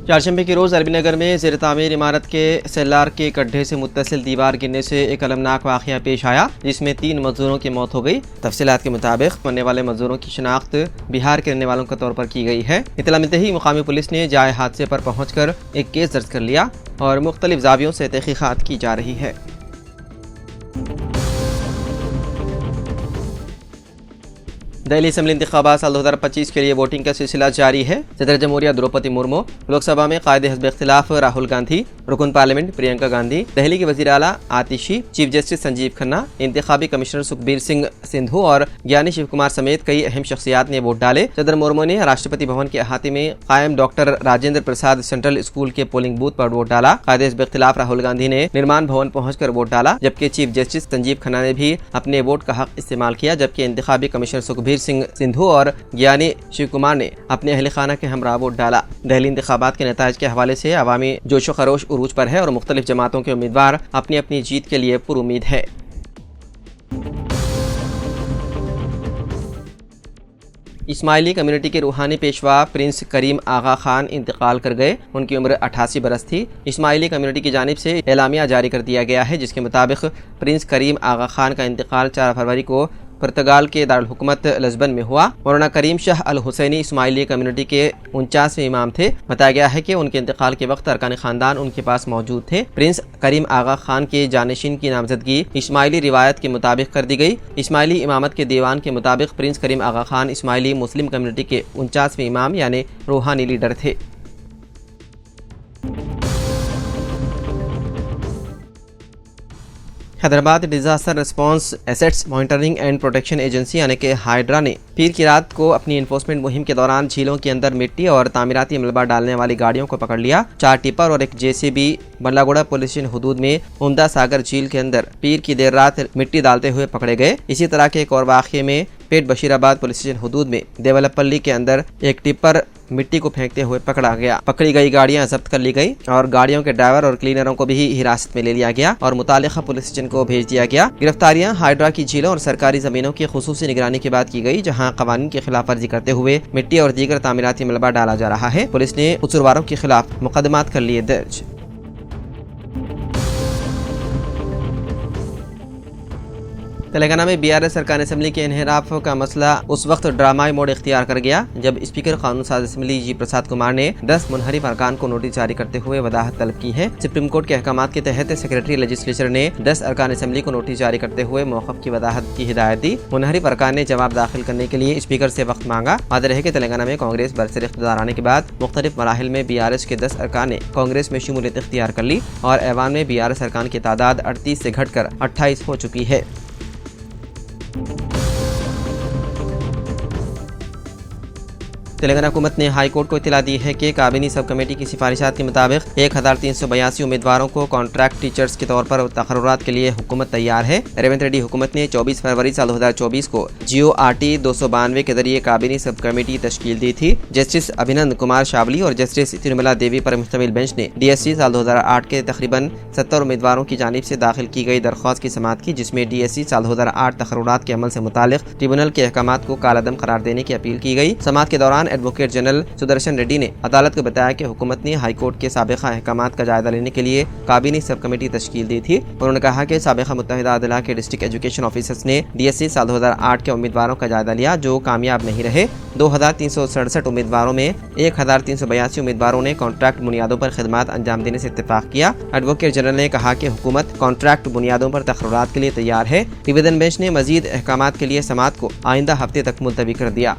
चारशंबे के रोज़ अरबीनगर में ज़ेर तामीर इमारत के सेल्लार के गड्ढे से मुत्तसिल दीवार गिरने से एक अलमनाक वाक़या पेश आया, जिसमें 3 मज़दूरों की मौत हो गई। तफसीलात के मुताबिक मरने वाले मज़दूरों की शनाख्त बिहार के रहने वालों के तौर पर की गई है। इत्तला मिलते ही मुकामी पुलिस ने जाए हादसे पर पहुँच कर एक केस दर्ज कर लिया और मुख्तलिफ ज़ावियों से तहक़ीक़ात की जा रही है। दिल्ली असम्बली इंतखाबात साल 2025 के लिए वोटिंग का सिलसिला जारी है। सदर जमहूरिया द्रौपदी मुर्मू, लोकसभा में कायदे हिज़्ब इख्तिलाफ राहुल गांधी, रुकन पार्लियामेंट प्रियंका गांधी, दिल्ली के वज़ीर आला आतिशी, चीफ जस्टिस संजीव खन्ना, इंतखाबी कमिश्नर सुखबीर सिंह सिंधु और ज्ञानी शिव कुमार समेत कई अहम शख्सियात ने वोट डाले। सदर मुर्मू ने राष्ट्रपति भवन के अहाते में कायम doctor Rajendra Prasad central school के पोलिंग बूथ पर वोट डाला। कायदे हिज़्ब इख्तिलाफ राहुल गांधी ने निर्माण भवन पहुंचकर वोट डाला, जबकि चीफ जस्टिस संजीव खन्ना ने भी अपने वोट का हक इस्तेमाल किया, जबकि इंतखाबी कमिश्नर सुखबीर सिंह सिंधु और ज्ञानी शिव कुमार ने अपने अहल खाना के हमरा वोट डाला। दिल्ली इंतखाबात के नताइज के हवाले से अवामी जोश व खरोश उरूज पर है और मुख्तलिफ जमातों के उम्मीदवार अपनी अपनी जीत के लिए पुरुमीद है। इस्माइली कम्युनिटी के रूहानी पेशवा प्रिंस करीम आगा खान इंतकाल कर गए। उनकी उम्र 88 बरस थी। इस्माइली कम्युनिटी की जानिब से एलामिया जारी कर दिया गया है, जिसके मुताबिक प्रिंस करीम आगा खान का इंतकाल 4 फरवरी को पुर्तगाल के दारुल हुकूमत लिस्बन में हुआ। मौलाना करीम शाह अल हुसैनी इस्माइली कम्युनिटी के 49वें इमाम थे। बताया गया है कि उनके इंतकाल के वक्त अरकान खानदान उनके पास मौजूद थे। प्रिंस करीम आगा खान के जानशीन की नामजदगी इस्माइली रिवायत के मुताबिक कर दी गई। इस्माइली इमामत के दीवान के मुताबिक प्रिंस करीम आगा खान इस्माइली मुस्लिम कम्युनिटी के 49वें इमाम यानी रूहानी लीडर थे। Hyderabad disaster response assets monitoring and protection agency यानी कि हाइड्रा ने पीर की रात को अपनी इन्फोर्समेंट मुहिम के दौरान झीलों के अंदर मिट्टी और तामीराती मलबा डालने वाली गाड़ियों को पकड़ लिया। 4 टिपर और एक जेसीबी बल्लागुड़ा पुलिस स्टेशन हुदूद में उमदा सागर झील के अंदर पीर की देर रात मिट्टी डालते हुए पकड़े गए। इसी तरह के एक और वाक़े में पेट बशीराबाद पुलिस स्टेशन हुदूद में देवलपल्ली के अंदर एक टिपर मिट्टी को फेंकते हुए पकड़ा गया। पकड़ी गई गाड़ियां जब्त कर ली गई और गाड़ियों के ड्राइवर और क्लीनरों को भी हिरासत में ले लिया गया और मुतालिका पुलिस स्टेशन को भेज दिया गया। गिरफ्तारियां हाइड्रा की झीलों और सरकारी जमीनों की खुसूसी निगरानी के बाद की गई, जहां कवानीन की खिलाफ वर्जी करते हुए मिट्टी और दीगर तामीराती मलबा डाला जा रहा है। पुलिस ने कसूरवारों के खिलाफ मुकदमात कर लिए दर्ज। तेलंगाना में बीआरएस सरकार असम्बली के इन्हिराफ का मसला उस वक्त ड्रामाई मोड़ इख्तियार कर गया जब स्पीकर कानून साज असम्बली जी प्रसाद कुमार ने 10 मुनहरिफ अरकान को नोटिस जारी करते हुए वदाहत तलब की है। सुप्रीम कोर्ट के अहकाम के तहत सेक्रेटरी लेजिस्लेचर ने 10 अरकान असम्बली को नोटिस जारी करते हुए मौक़िफ़ की वदाहत की हिदायत दी। मुनहरिफ अरकान ने जवाब दाखिल करने के लिए स्पीकर से वक्त मांगा। वाज़ेह है कि तेलंगाना में कांग्रेस बरसर इख्तियार आने के बाद मुख्तलिफ मराहिल में बीआरएस के 10 अरकान ने कांग्रेस में शमूलियत इख्तियार कर ली और ऐवान में बीआरएस अरकान की तादाद 38 से घटकर 28 हो चुकी है। तेलंगाना हुकूमत ने हाई कोर्ट को इत्तला दी है कि काबीनी सब कमेटी की सिफारिशात के मुताबिक 1382 उम्मीदवारों को कॉन्ट्रैक्ट टीचर्स के तौर पर तकर्रुरात के लिए हुकूमत तैयार है। रेवंत रेड्डी हुकूमत ने 24 फरवरी साल 2024 को GORT 292 के जरिए काबीनी सब कमेटी तश्कील दी थी। जस्टिस अभिनंद कुमार शावली और जस्टिस तिरुमला देवी पर मुश्तमिल बेंच ने DSC साल 2008 के तकरीबन 70 उम्मीदवारों की जानिब से दाखिल की गई दरख्वास्त की समाअत की, जिसमें DSC साल 2008 तकर्रुरात के अमल से मुतालिक ट्रिब्यूनल के अहकामात को कालादम करार देने की अपील की गई। समाअत के दौरान एडवोकेट जनरल सुदर्शन रेड्डी ने अदालत को बताया कि हुकूमत ने हाई कोर्ट के साबिका अहकामात का जायजा लेने के लिए काबीनी सब कमेटी तश्कील दी थी। उन्होंने कहा कि साबिका मुत्तहिदा अदला के डिस्ट्रिक्ट एजुकेशन ऑफिसर्स ने DSC साल 2008 के उम्मीदवारों का जायजा लिया जो कामयाब नहीं रहे। 2367 उम्मीदवारों में 1382 उम्मीदवारों ने कॉन्ट्रैक्ट बुनियादों पर खिदमात अंजाम देने से इत्तेफाक किया। एडवोकेट जनरल ने कहा कि हुकूमत कॉन्ट्रैक्ट बुनियादों पर तकर्रुरात के लिए तैयार है। डिवीजन बेंच ने मजीद अहकामात के लिए समाअत को आइंदा हफ्ते तक मुलतवी कर दिया।